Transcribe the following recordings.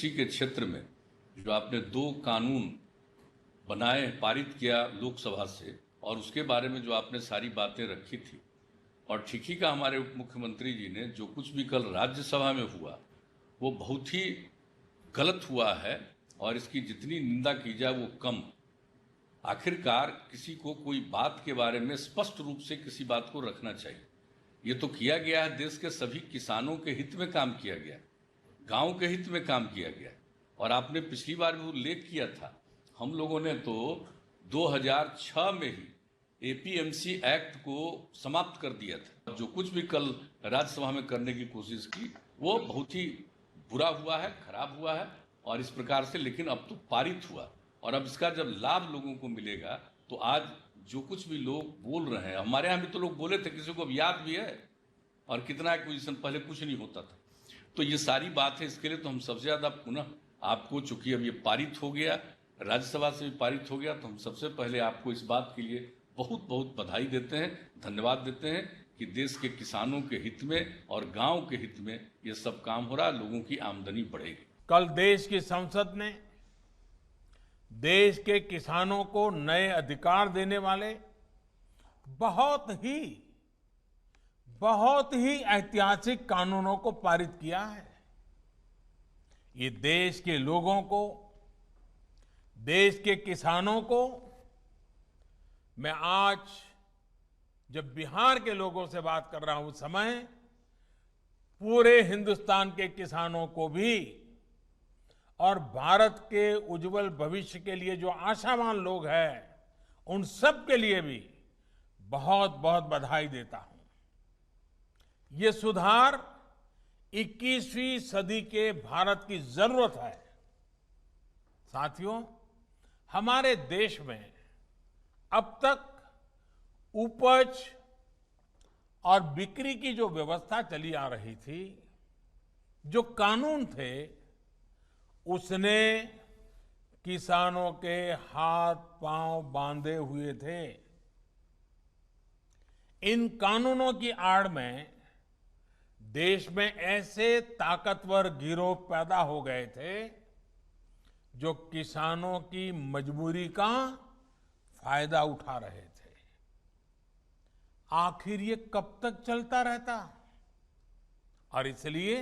कृषि के क्षेत्र में जो आपने 2 कानून बनाए, पारित किया लोकसभा से, और उसके बारे में जो आपने सारी बातें रखी थी, और ठीक ही का हमारे उप मुख्यमंत्री जी ने जो कुछ भी कल राज्यसभा में हुआ वो बहुत ही गलत हुआ है, और इसकी जितनी निंदा की जाए वो कम। आखिरकार किसी को कोई बात के बारे में स्पष्ट रूप से किसी बात को रखना चाहिए। ये तो किया गया है, देश के सभी किसानों के हित में काम किया गया, गांव के हित में काम किया गया। और आपने पिछली बार भी उल्लेख किया था, हम लोगों ने तो 2006 में ही एपीएमसी एक्ट को समाप्त कर दिया था। जो कुछ भी कल राज्यसभा में करने की कोशिश की वो बहुत ही बुरा हुआ है, खराब हुआ है, और इस प्रकार से, लेकिन अब तो पारित हुआ, और अब इसका जब लाभ लोगों को मिलेगा तो आज जो कुछ भी लोग बोल रहे हैं, हमारे यहाँ भी तो लोग बोले थे, किसी को याद भी है, और कितना एक्विजिशन पहले कुछ नहीं होता था। तो ये सारी बात है, इसके लिए तो हम सबसे ज़्यादा पुनः आपको, चूंकि अब ये पारित हो गया, राज्यसभा से भी पारित हो गया, तो हम सबसे पहले आपको इस बात के लिए बहुत बहुत बधाई देते हैं, धन्यवाद देते हैं कि देश के किसानों के हित में और गांव के हित में ये सब काम हो रहा है, लोगों की आमदनी बढ़ेगी। कल देश की संसद ने देश के किसानों को नए अधिकार देने वाले बहुत ही ऐतिहासिक कानूनों को पारित किया है। ये देश के लोगों को, देश के किसानों को, मैं आज जब बिहार के लोगों से बात कर रहा हूं उस समय पूरे हिंदुस्तान के किसानों को भी, और भारत के उज्जवल भविष्य के लिए जो आशावान लोग हैं उन सब के लिए भी बहुत बहुत बधाई देता हूं। ये सुधार 21वीं सदी के भारत की जरूरत है। साथियों, हमारे देश में अब तक उपज और बिक्री की जो व्यवस्था चली आ रही थी, जो कानून थे, उसने किसानों के हाथ पांव बांधे हुए थे। इन कानूनों की आड़ में देश में ऐसे ताकतवर गिरोह पैदा हो गए थे जो किसानों की मजबूरी का फायदा उठा रहे थे। आखिर ये कब तक चलता रहता? और इसलिए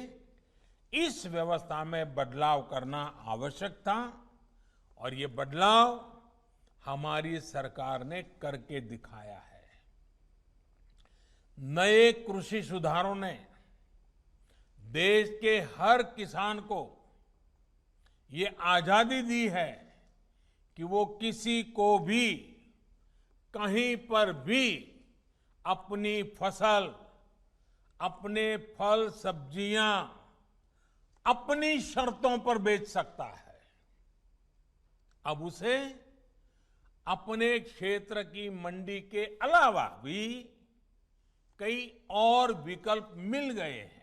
इस व्यवस्था में बदलाव करना आवश्यक था, और ये बदलाव हमारी सरकार ने करके दिखाया है। नए कृषि सुधारों ने देश के हर किसान को ये आजादी दी है कि वो किसी को भी कहीं पर भी अपनी फसल, अपने फल सब्जियां अपनी शर्तों पर बेच सकता है। अब उसे अपने क्षेत्र की मंडी के अलावा भी कई और विकल्प मिल गए हैं।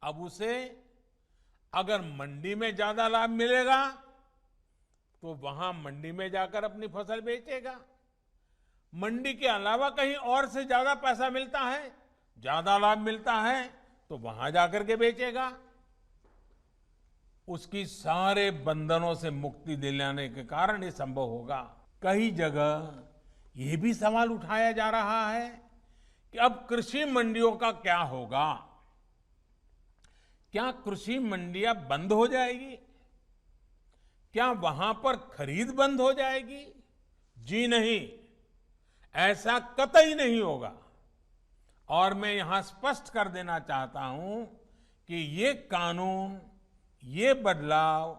अब उसे अगर मंडी में ज्यादा लाभ मिलेगा तो वहां मंडी में जाकर अपनी फसल बेचेगा। मंडी के अलावा कहीं और से ज्यादा पैसा मिलता है, ज्यादा लाभ मिलता है, तो वहां जाकर के बेचेगा। उसकी सारे बंधनों से मुक्ति दिलाने के कारण ये संभव होगा। कई जगह ये भी सवाल उठाया जा रहा है कि अब कृषि मंडियों का क्या होगा? क्या कृषि मंडियां बंद हो जाएगी? क्या वहां पर खरीद बंद हो जाएगी? जी नहीं, ऐसा कतई नहीं होगा। और मैं यहां स्पष्ट कर देना चाहता हूं कि ये कानून, ये बदलाव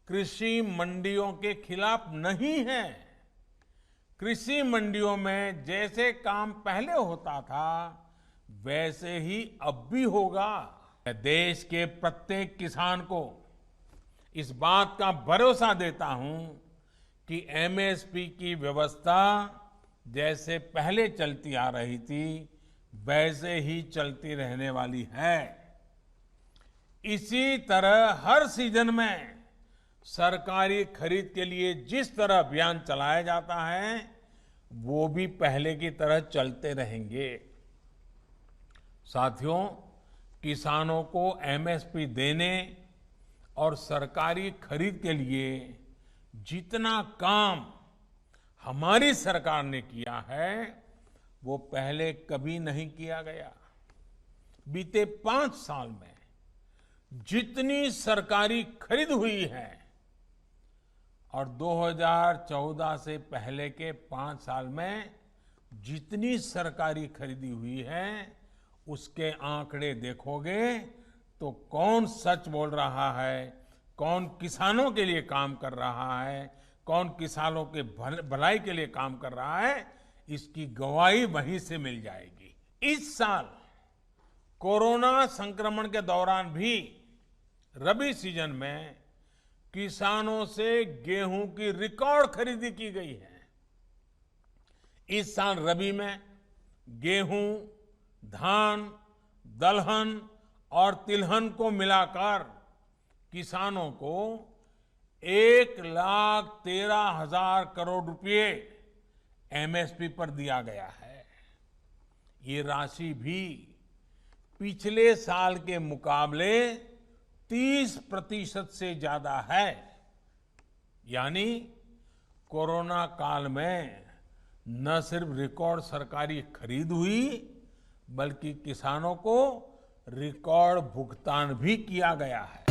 कृषि मंडियों के खिलाफ नहीं है। कृषि मंडियों में जैसे काम पहले होता था वैसे ही अब भी होगा। मैं देश के प्रत्येक किसान को इस बात का भरोसा देता हूं कि एमएसपी की व्यवस्था जैसे पहले चलती आ रही थी वैसे ही चलती रहने वाली है। इसी तरह हर सीजन में सरकारी खरीद के लिए जिस तरह अभियान चलाया जाता है वो भी पहले की तरह चलते रहेंगे। साथियों, किसानों को एमएसपी देने और सरकारी खरीद के लिए जितना काम हमारी सरकार ने किया है वो पहले कभी नहीं किया गया। बीते 5 साल में जितनी सरकारी खरीद हुई है और 2014 से पहले के 5 साल में जितनी सरकारी खरीदी हुई है उसके आंकड़े देखोगे तो कौन सच बोल रहा है, कौन किसानों के लिए काम कर रहा है, कौन किसानों के भलाई के लिए काम कर रहा है, इसकी गवाही वहीं से मिल जाएगी। इस साल कोरोना संक्रमण के दौरान भी रबी सीजन में किसानों से गेहूं की रिकॉर्ड खरीदी की गई है। इस साल रबी में गेहूं, धान, दलहन और तिलहन को मिलाकर किसानों को 1,13,000 करोड़ रुपए एमएसपी पर दिया गया है। ये राशि भी पिछले साल के मुकाबले 30% से ज्यादा है। यानी कोरोना काल में न सिर्फ रिकॉर्ड सरकारी खरीद हुई बल्कि किसानों को रिकॉर्ड भुगतान भी किया गया है।